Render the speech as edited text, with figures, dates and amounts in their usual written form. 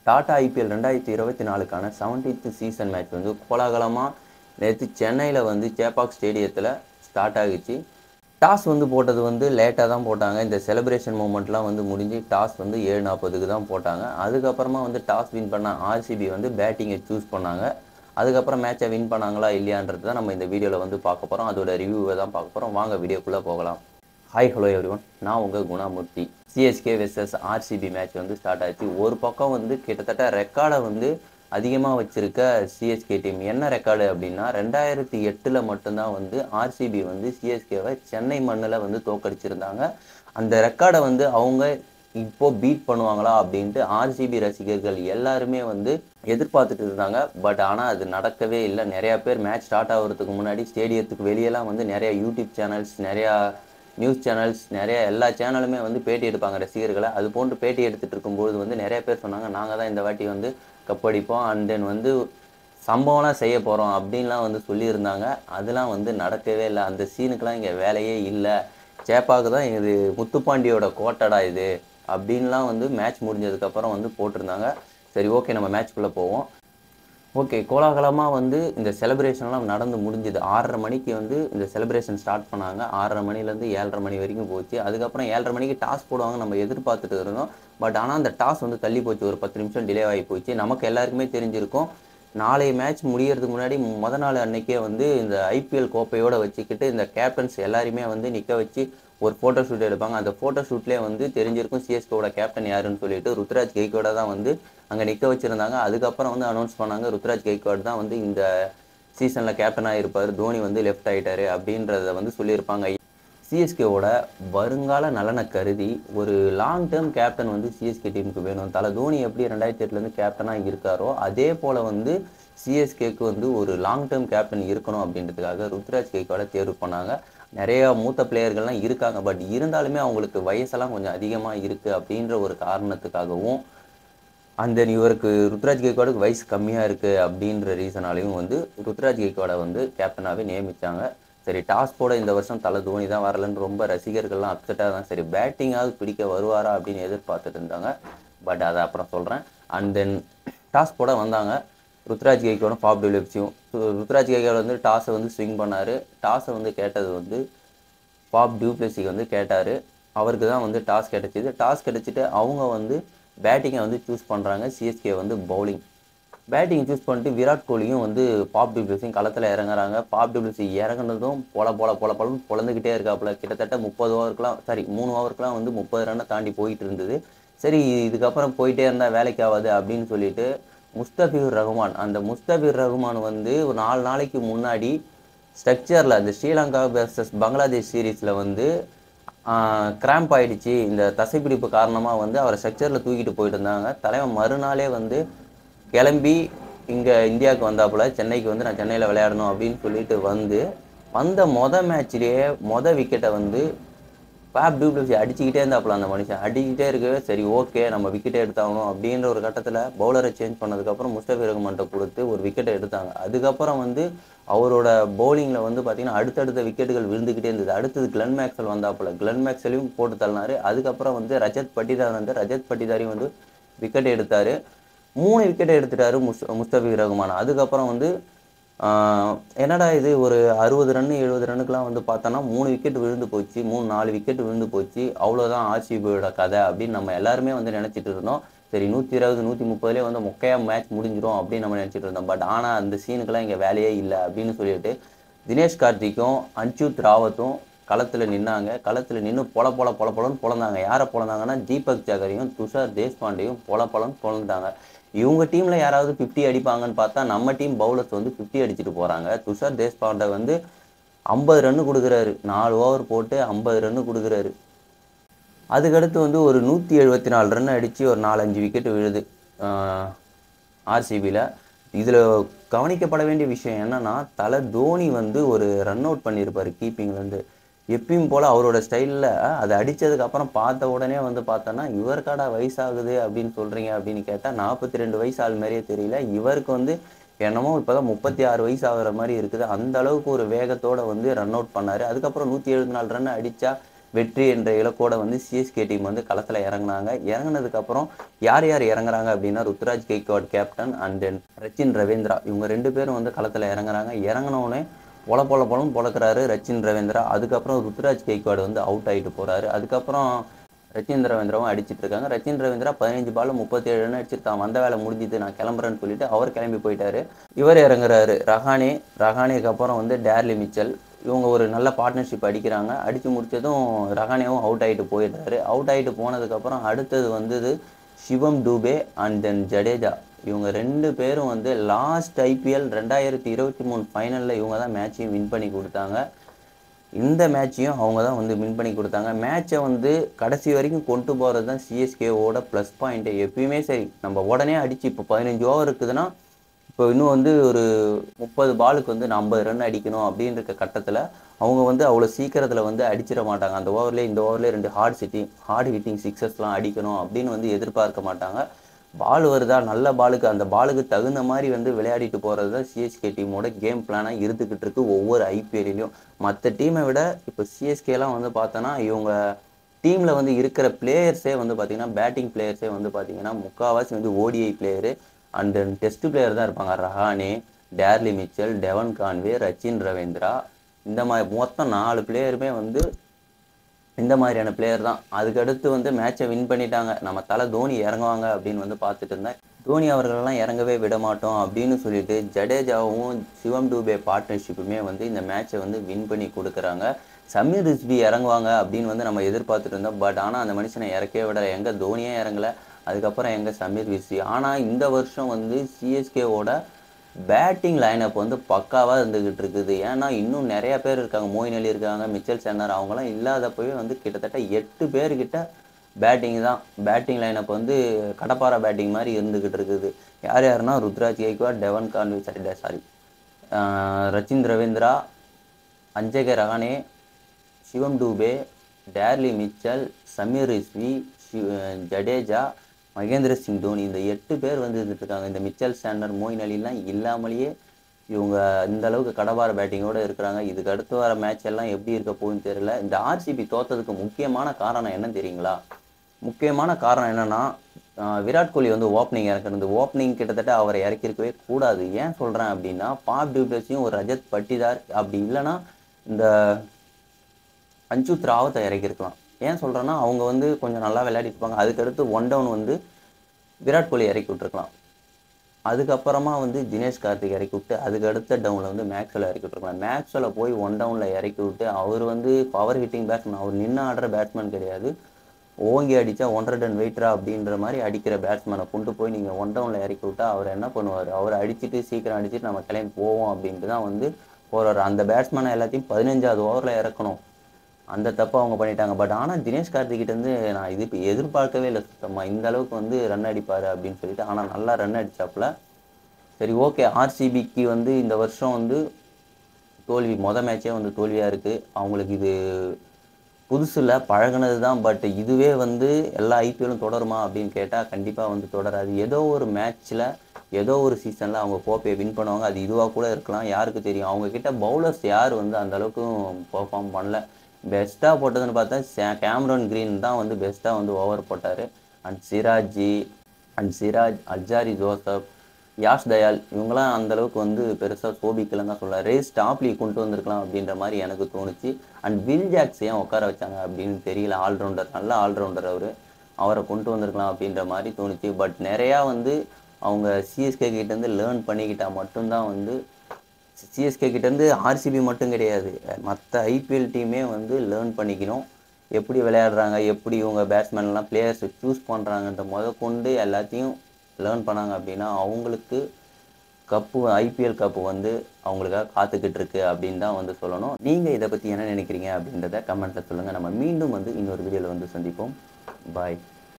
Tata IPL 2024க்கான 17th season match வந்து கோலாகலமாக நேற்று சென்னையில் வந்து சேப்பாக் ஸ்டேடியத்தில் ஸ்டார்ட் ஆகிச்சு. டாஸ் வந்து போட்டது வந்து லேட்டாக தான் போட்டாங்க. இந்த செலிப்ரேஷன் மூமெண்ட்லாம் வந்து முடிஞ்சு டாஸ் வந்து 7:40க்கு தான் போட்டாங்க. அதுக்கப்புறமா வந்து டாஸ் வின் பண்ண ஆர்சிபி வந்து பேட்டிங்கை சூஸ் பண்ணாங்க. அதுக்கப்புறம் மேட்சை வின் பண்ணாங்களா இல்லையான்றது தான் நம்ம இந்த வீடியோவில் வந்து பார்க்க போகிறோம். அதோட ரிவ்யூவை தான் பார்க்க போகிறோம். வாங்க வீடியோக்குள்ளே போகலாம். ஹாய் ஹலோ எவ்ரிவன், நான் உங்கள் குணாமூர்த்தி. சிஎஸ்கே வெர்சஸ் ஆர்சிபி மேட்ச் வந்து ஸ்டார்ட் ஆச்சு. ஒரு பக்கம் வந்து கிட்டத்தட்ட ரெக்கார்டை வந்து அதிகமாக வச்சுருக்க சிஎஸ்கே டீம். என்ன ரெக்கார்டு அப்படின்னா 2008 மட்டும்தான் வந்து ஆர்சிபி வந்து சிஎஸ்கேவை சென்னை மண்ணில் வந்து தோக்கடிச்சிருந்தாங்க. அந்த ரெக்கார்டை வந்து அவங்க இப்போது பீட் பண்ணுவாங்களா அப்படின்ட்டு ஆர்சிபி ரசிகர்கள் எல்லாருமே வந்து எதிர்பார்த்துட்டு இருந்தாங்க. பட் ஆனால் அது நடக்கவே இல்லை. நிறையா பேர் மேட்ச் ஸ்டார்ட் ஆகிறதுக்கு முன்னாடி ஸ்டேடியத்துக்கு வெளியெல்லாம் வந்து நிறையா யூடியூப் சேனல்ஸ், நிறையா நியூஸ் சேனல்ஸ், நிறைய எல்லா சேனலுமே வந்து பேட்டி எடுப்பாங்க ரசிகர்களை. அது போன்று பேட்டி எடுத்துகிட்டு இருக்கும்போது வந்து நிறைய பேர் சொன்னாங்க, நாங்கள் தான் இந்த வாட்டி வந்து கப்படிப்போம் அண்ட் தென் வந்து சம்பவம்லாம் செய்ய போகிறோம் அப்படின்லாம் வந்து சொல்லியிருந்தாங்க. அதெல்லாம் வந்து நடக்கவே இல்லை. அந்த சீனுக்கெலாம் இங்கே வேலையே இல்லை. சேப்பாக்கு தான் இது முத்துப்பாண்டியோட கோட்டடா இது அப்படின்லாம் வந்து மேட்ச் முடிஞ்சதுக்கப்புறம் வந்து போட்டிருந்தாங்க. சரி, ஓகே, நம்ம மேட்ச்குள்ளே போவோம். ஓகே, கோலாகலமாக வந்து இந்த செலிப்ரேஷன்லாம் நடந்து முடிஞ்சுது. 6:30 மணிக்கு வந்து இந்த செலிப்ரேஷன் ஸ்டார்ட் பண்ணாங்க. 6:30 மணிலேருந்து 7:30 மணி வரைக்கும் போச்சு. அதுக்கப்புறம் 7:30 மணிக்கு டாஸ் போடுவாங்க நம்ம எதிர்பார்த்துட்டு இருந்தோம். பட் ஆனால் அந்த டாஸ் வந்து தள்ளி போச்சு. ஒரு 10 நிமிஷம் டிலே ஆகி போச்சு. நமக்கு எல்லாருக்குமே தெரிஞ்சிருக்கும், நாளைய மேட்ச் முடியறதுக்கு முன்னாடி நாள் அன்னைக்கே வந்து இந்த ஐபிஎல் கோப்பையோடு வச்சுக்கிட்டு இந்த கேப்டன்ஸ் எல்லாருமே வந்து நிற்க வச்சு ஒரு ஃபோட்டோ ஷூட் எடுப்பாங்க. அந்த ஃபோட்டோ ஷூட்லேயே வந்து தெரிஞ்சிருக்கும் சிஎஸ்கேவோட கேப்டன் யாருன்னு சொல்லிட்டு ருத்ராஜ் கெய்க்வாடை தான் வந்து அங்கே நிற்க வச்சுருந்தாங்க. அதுக்கப்புறம் வந்து அனௌன்ஸ் பண்ணாங்க, ருத்ராஜ் கெய்க்வாட் தான் வந்து இந்த சீசனில் கேப்டனாக இருப்பார், தோனி வந்து லெஃப்ட் ஆகிட்டார் அப்படின்றத வந்து சொல்லியிருப்பாங்க. சிஎஸ்கேவோட வருங்கால நலனை கருதி ஒரு லாங் டேர்ம் கேப்டன் வந்து சிஎஸ்கே டீமுக்கு வேணும். தலை தோனி எப்படி 2008 கேப்டனாக இருக்காரோ அதே போல் வந்து சிஎஸ்கேக்கு வந்து ஒரு லாங் டேர்ம் கேப்டன் இருக்கணும் அப்படின்றதுக்காக ருத்ராஜ் கெய்க்வாடை தேர்வு பண்ணாங்க. நிறையா மூத்த பிளேயர்கள்லாம் இருக்காங்க. பட் இருந்தாலுமே அவங்களுக்கு வயசெல்லாம் கொஞ்சம் அதிகமாக இருக்குது அப்படின்ற ஒரு காரணத்துக்காகவும் அந்த இவருக்கு ருத்ராஜ் கெய்க்வாடுக்கு வயசு கம்மியாக இருக்குது அப்படின்ற ரீசனாலையும் வந்து ருத்ராஜ் கெய்க்வாடை வந்து கேப்டனாகவே நியமித்தாங்க. சரி, டாஸ் போட இந்த வருஷம் தலை தோனி தான் வரலன்னு ரொம்ப ரசிகர்கள்லாம் அப்செட்டாக தான், சரி பேட்டிங்காவது பிடிக்க வருவாரா அப்படின்னு எதிர்பார்த்துட்டு இருந்தாங்க. பட் அதை அப்புறம் சொல்கிறேன். அண்ட் தென் டாஸ் போட வந்தாங்க. ருத்ராஜ் கெய்க்வாடும் ஃபாப் டிவிலியர்ஸும். ருத்ராஜ் கெய்க்வாட் வந்து டாஸை வந்து ஸ்விங் பண்ணார். டாஸை வந்து கேட்டது வந்து ஃபாப் டிவிலியர்ஸுக்கு வந்து கேட்டார். அவருக்கு தான் வந்து டாஸ் கிடச்சிது. டாஸ் கிடச்சிட்டு அவங்க வந்து பேட்டிங்கை வந்து சூஸ் பண்ணுறாங்க. சிஎஸ்கே வந்து பேட்டிங் சூஸ் பண்ணிட்டு விராட் கோலியும் வந்து ஃபாப் டிவிலியர்ஸையும் களத்தில் இறங்குறாங்க. ஃபாப் டிவிலியர்ஸ் இறங்குனதும் பொலன்னு பொழந்துக்கிட்டே இருக்காப்புல. கிட்டத்தட்ட 3 ஓவருக்குலாம் வந்து 30 ரன்னை தாண்டி போயிட்டு இருந்தது. சரி, இதுக்கப்புறம் போயிட்டே இருந்தால் வேலைக்கு ஆகாது அப்படின்னு சொல்லிட்டு முஸ்தபிர் ரஹ்மான் வந்து ஒரு 4 நாளைக்கு முன்னாடி ஸ்ட்ரக்சரில் அந்த ஸ்ரீலங்கா வெர்சஸ் பங்களாதேஷ் சீரீஸில் வந்து கிராம்ப் ஆகிடுச்சு, இந்த தசைப்பிடிப்பு காரணமாக வந்து அவரை ஸ்ட்ரக்சரில் தூக்கிட்டு போயிட்டு இருந்தாங்க. தலைவன் மறுநாளே வந்து கிளம்பி இங்கே இந்தியாவுக்கு வந்தாப்புல, சென்னைக்கு வந்து நான் சென்னையில் விளையாடணும் அப்படின்னு சொல்லிட்டு வந்த மேட்ச்லேயே விக்கெட்டை வந்து ஃபாப் டிவிலியர்ஸ் அடிச்சுக்கிட்டே இருந்தாப்புல. அந்த மனுஷன் அடிக்கிட்டே இருக்கவே சரி, ஓகே நம்ம விக்கெட்டை எடுத்தாகணும் அப்படின்ற ஒரு கட்டத்தில் பவுலரை சேஞ்ச் பண்ணதுக்கப்புறம் முஸ்தபிர் ரஹ்மான்கிட்ட கொடுத்து ஒரு விக்கெட்டை எடுத்தாங்க. அதுக்கப்புறம் வந்து அவரோட பவுலிங்கில் வந்து பார்த்திங்கன்னா அடுத்தடுத்த விக்கெட்டுகள் விழுந்துக்கிட்டே இருந்தது. அடுத்தது கிளென் மேக்ஸ்வெல் வந்தாப்புல. கிளென் மேக்ஸ்வெல்லையும் போட்டு தள்ளினார். அதுக்கப்புறம் வந்து ரஜத் பட்டிதாரையும் வந்து விக்கெட்டை எடுத்தார். 3 விக்கெட்டை எடுத்துட்டாரு முஸ்தபிர் ரஹ்மான். அதுக்கப்புறம் வந்து என்னடா இது, ஒரு 60 ரன் 70 ரன்னுக்குலாம் வந்து பார்த்தோன்னா 3 விக்கெட் விழுந்து போச்சு, 4 விக்கெட் விழுந்து போச்சு, அவ்வளோதான் ஆர்சிபியோட கதை அப்படின்னு நம்ம எல்லாருமே வந்து நினச்சிட்டு இருந்தோம். சரி, 120 130 வந்து மொக்கையாக மேட்ச் முடிஞ்சிடும் அப்படின்னு நம்ம நினச்சிட்டு இருந்தோம். பட் ஆனால் அந்த சீனுக்கெல்லாம் இங்கே வேலையே இல்லை அப்படின்னு சொல்லிட்டு தினேஷ் கார்த்திக்கும் அஞ்சுத் ராவத்தும் களத்தில் நின்னாங்க. களத்தில் நின்று பொலன்னு பொழந்தாங்க. யாரை பொழந்தாங்கன்னா தீபக் சகரையும் துஷார் தேஷ்பாண்டேயும் பொலன்னு பொழந்தாங்க. இவங்க டீமில் யாராவது 50 அடிப்பாங்கன்னு பார்த்தா நம்ம டீம் பவுலர்ஸ் வந்து 50 அடிச்சுட்டு போகிறாங்க. துஷார் தேஷ்பாண்டே வந்து 50 ரன்னு கொடுக்குறாரு. 4 ஓவர் போட்டு 50 ரன்னு கொடுக்குறாரு. அதுக்கடுத்து வந்து ஒரு 174 ரன் அடித்து ஒரு 4-5 விக்கெட் விழுது ஆர்சிபியில். இதில் கவனிக்கப்பட வேண்டிய விஷயம் என்னென்னா, தலை தோனி வந்து ஒரு ரன் அவுட் பண்ணியிருப்பார் கீப்பிங்லேருந்து. எப்பயும் போல் அவரோட ஸ்டைலில் அதை அடித்ததுக்கப்புறம் பார்த்த உடனே வந்து பார்த்தோன்னா, இவருக்காடா வயசாகுது அப்படின்னு சொல்கிறீங்க அப்படின்னு கேட்டால் 42 வயசு ஆள் மாதிரியே தெரியல. இவருக்கு வந்து என்னமோ இப்போ தான் 36 வயசு ஆகிற மாதிரி இருக்குது. அந்த அளவுக்கு ஒரு வேகத்தோடு வந்து ரன் அவுட் பண்ணார். அதுக்கப்புறம் 174 ரன் அடித்தா வெற்றி என்ற இலக்கோட வந்து சிஎஸ்கே டீம் வந்து களத்தில் இறங்குனாங்க. இறங்குனதுக்கப்புறம் யார் யார் இறங்குறாங்க அப்படின்னா Ruturaj Gaikwad captain and then Rachin Ravindra இவங்க 2 பேரும் வந்து களத்தில் இறங்குறாங்க. இறங்கினோடனே பொலன்னு பொழக்கிறாரு ரச்சின் ரவீந்திரா. அதுக்கப்புறம் ருத்ராஜ் கெய்க்வாட் வந்து அவுட் ஆகிட்டு போகிறாரு. அதுக்கப்புறம் ரச்சின் ரவீந்திராவும் அடிச்சிட்டு இருக்காங்க. ரச்சின் ரவீந்திரா 15 பால் 37 ரன் அடிச்சுட்டு தான் வந்த வேலை முடிஞ்சுது நான் கிளம்புறேன்னு சொல்லிட்டு அவர் கிளம்பி போயிட்டாரு. இவர் இறங்குறாரு ரஹானேக்கு அப்புறம் வந்து டேர்லி மிச்சல். இவங்க ஒரு நல்ல பார்ட்னர்ஷிப் அடிக்கிறாங்க. அடித்து முடித்ததும் ரஹானேவும் அவுட் ஆகிட்டு போயிடுறாரு. அவுட் ஆகிட்டு போனதுக்கப்புறம் அடுத்தது வந்தது சிவம் டூபே அண்ட் தென் ஜடேஜா. இவங்க 2 பேரும் வந்து லாஸ்ட் ஐபிஎல் 2023 ஃபைனலில் இவங்க தான் மேட்சையும் வின் பண்ணி கொடுத்தாங்க. இந்த மேட்சையும் அவங்க தான் வந்து வின் பண்ணி கொடுத்தாங்க. மேட்சை வந்து கடைசி வரைக்கும் கொண்டு போகிறது தான் சிஎஸ்கேவோட ப்ளஸ் பாயிண்ட்டு. எப்பயுமே சரி நம்ம உடனே அடித்து இப்போ 15 ஓவர் இருக்குதுன்னா இப்போ இன்னும் வந்து ஒரு 30 பாலுக்கு வந்து 50 ரன் அடிக்கணும் அப்படின்ற கட்டத்தில் அவங்க வந்து அவ்வளோ சீக்கிரத்தில் வந்து அடிச்சிட மாட்டாங்க. அந்த ஓவர்லேயே இந்த ஓவர்லேயே 2 ஹார்ட் ஹிட்டிங் சிக்ஸஸ்லாம் அடிக்கணும் அப்படின்னு வந்து எதிர்பார்க்க மாட்டாங்க. பால் வருதா நல்ல பாலுக்கு அந்த பாலுக்கு தகுந்த மாதிரி வந்து விளையாடிட்டு போகிறது தான் சிஎஸ்கே டீமோட கேம் பிளானாக இருந்துக்கிட்டு இருக்கு ஒவ்வொரு ஐபிஎல்லையும். மற்ற டீமை விட இப்போ சிஎஸ்கேலாம் வந்து பார்த்தோன்னா இவங்க டீமில் வந்து இருக்கிற பிளேயர்ஸே வந்து பார்த்திங்கன்னா பேட்டிங் பிளேயர்ஸே வந்து பார்த்திங்கன்னா முக்கால்வாசி வந்து ODI player and then test player தான் இருப்பாங்க. Rahane, Daryl Mitchell, Devon Conway, Rachin Ravindra இந்த மாதிரி மொத்தம் 4 பிளேயருமே வந்து இந்த மாதிரியான பிளேயர் தான். அதுக்கடுத்து வந்து மேட்சை வின் பண்ணிட்டாங்க. நம்ம தலை தோனி இறங்குவாங்க அப்படின்னு வந்து பார்த்துட்டு இருந்தேன். தோனி அவர்களெல்லாம் இறங்கவே விட மாட்டோம் அப்படின்னு சொல்லிட்டு ஜடேஜாவும் சிவம் டூபே பார்ட்னர்ஷிப்புமே வந்து இந்த மேட்சை வந்து வின் பண்ணி கொடுக்குறாங்க. சமீர் ரிஸ்வி இறங்குவாங்க அப்படின்னு வந்து நம்ம எதிர்பார்த்துட்டு இருந்தோம். பட் ஆனால் அந்த மனுஷனை இறக்கவே விடலை. எங்கே தோனியே இறங்கலை, அதுக்கப்புறம் எங்கே சமீர் ரிஸ்வி. ஆனால் இந்த வருஷம் வந்து சிஎஸ்கேவோட பேட்டிங் லைனப் வந்து பக்காவாக இருந்துக்கிட்டு இருக்குது. ஏன்னா இன்னும் நிறையா பேர் இருக்காங்க. மோயின் அலி இருக்காங்க, மிச்சல் சென்னர் அவங்களாம் இல்லாதப்பவே வந்து கிட்டத்தட்ட 8 பேர்கிட்ட பேட்டிங் லைனப் வந்து கடப்பாரா பேட்டிங் மாதிரி இருந்துக்கிட்டு இருக்குது. யாருன்னா ருத்ராஜ் கெய்க்வாட், டெவன் கான்வே, ரச்சின் ரவீந்திரா, அஞ்சகே ரஹானே, சிவம் டூபே, டேர்லி மிச்சல், சமீர் ரிஸ்வி, ஜடேஜா, மகேந்திர சிங் தோனி இந்த 8 பேர் வந்து இருந்துட்டுருக்காங்க. இந்த மிச்சல் சாண்டர், மோயின் அலிலாம் இல்லாமலேயே இவங்க இந்த அளவுக்கு கடபார பேட்டிங்கோடு இருக்கிறாங்க. இதுக்கு அடுத்து வர மேட்ச் எல்லாம் எப்படி இருக்க போகுதுன்னு தெரியல. இந்த ஆர்சிபி தோற்றதுக்கு முக்கியமான காரணம் என்ன தெரியுங்களா? முக்கியமான காரணம் என்னென்னா விராட் கோலி வந்து ஓப்பனிங் இறக்குறது. ஓப்பனிங் கிட்டத்தட்ட அவரை இறக்கிருக்கவே கூடாது. ஏன் சொல்கிறேன் அப்படின்னா பாப் டியூப்ளஸையும் ஒரு ரஜத் பட்டிதார் அப்படி இல்லைன்னா இந்த அஞ்சுத் ராவத்தை இறக்கிருக்கலாம். ஏன் சொல்கிறேன்னா அவங்க வந்து கொஞ்சம் நல்லா விளையாடிருப்பாங்க. அதுக்கடுத்து 1 டவுன் வந்து விராட் கோலி இறக்கி விட்டுருக்கலாம். அதுக்கப்புறமா வந்து தினேஷ் கார்த்திக் இறக்கி விட்டு அதுக்கு அடுத்த டவுனில் வந்து மேக்ஸ்வெல் இறக்கி விட்டுருக்கலாம். மேக்ஸ்வெல்லை போய் 1 டவுனில் இறக்கி விட்டு அவர் வந்து பவர் ஹிட்டிங் பேட்ஸ்மேன். அவர் நின்று ஆடுற பேட்ஸ்மேன் கிடையாது. ஓங்கி அடித்தா 1.5 டன் வெயிட்ரா அப்படின்ற மாதிரி அடிக்கிற பேட்ஸ்மேனை கொண்டு போய் நீங்கள் 1 டவுனில் இறக்கி விட்டால் அவர் என்ன பண்ணுவார்? அவர் அடிச்சுட்டு சீக்கிரம் அடிச்சுட்டு நம்ம கிளம்பி போவோம் அப்படின்ட்டு தான் வந்து போகிறார். அந்த பேட்ஸ்மேனை எல்லாத்தையும் 15வது ஓவரில் இறக்கணும். அந்த தப்பை அவங்க பண்ணிட்டாங்க. பட் ஆனால் தினேஷ் கார்த்திக்கிட்டேருந்து நான் இது எதிர்பார்க்கவே இல்லை சுத்தமாக. இந்த அளவுக்கு வந்து ரன் அடிப்பார் அப்படின்னு சொல்லிட்டு. ஆனால் நல்லா ரன் அடித்தாப்புல. சரி ஓகே, ஆர்சிபிக்கு வந்து இந்த வருஷம் வந்து தோல்வி, மேட்சே வந்து தோல்வியாக இருக்குது. அவங்களுக்கு இது புதுசில் பழகினது தான். பட் இதுவே வந்து எல்லா ஐபிஎல்லும் தொடருமா அப்படின்னு கேட்டால் கண்டிப்பாக வந்து தொடராது. ஏதோ ஒரு மேட்ச்சில் ஏதோ ஒரு சீசனில் அவங்க கோப்பையை வின் பண்ணுவாங்க. அது இதுவாக கூட இருக்கலாம், யாருக்கு தெரியும். அவங்கக்கிட்ட பவுலர்ஸ் யார் வந்து அந்தளவுக்கும் பெர்ஃபார்ம் பண்ணல. பெஸ்ட்டாக போட்டதுன்னு பார்த்தா கேமரன் கிரீன் தான் வந்து பெஸ்ட்டாக வந்து ஓவர் போட்டார். And Siraj, Alzarri Joseph, Yash Dayal இவங்களாம் அந்தளவுக்கு வந்து பெருசாக சோபிக்கலன்னு தான் சொல்லலாம். ரேஸ் டாப்லி கொண்டு வந்திருக்கலாம் அப்படின்ற மாதிரி எனக்கு தோணுச்சு. அண்ட் வில் ஜாக்ஸ் ஏன் உட்கார வச்சாங்க அப்படின்னு தெரியல. நல்ல ஆல்ரவுண்டர் அவரை கொண்டு வந்திருக்கலாம் அப்படின்ற மாதிரி தோணுச்சு. பட் நிறையா வந்து அவங்க சிஎஸ்கே கிட்டேருந்து லேர்ன் பண்ணிக்கிட்டால் மட்டும்தான் வந்து சிஎஸ்கே கிட்டேருந்து ஆர்சிபி மட்டும் கிடையாது, மற்ற ஐபிஎல் டீமே வந்து லேர்ன் பண்ணிக்கணும். எப்படி விளையாடுறாங்க, எப்படி இவங்க பேட்ஸ்மேன்லாம் பிளேயர்ஸை சூஸ் பண்ணுறாங்கன்ற கொண்டு எல்லாத்தையும் லேர்ன் பண்ணாங்க அப்படின்னா அவங்களுக்கு ஐபிஎல் கப்பு வந்து அவங்களுக்காக காத்துக்கிட்டு இருக்கு அப்படின்னு தான் வந்து சொல்லணும். நீங்கள் இதை பற்றி என்ன நினைக்கிறீங்க அப்படின்றத கமெண்ட்டில் சொல்லுங்கள். நம்ம மீண்டும் வந்து இன்னொரு வீடியோவில் வந்து சந்திப்போம். பாய்.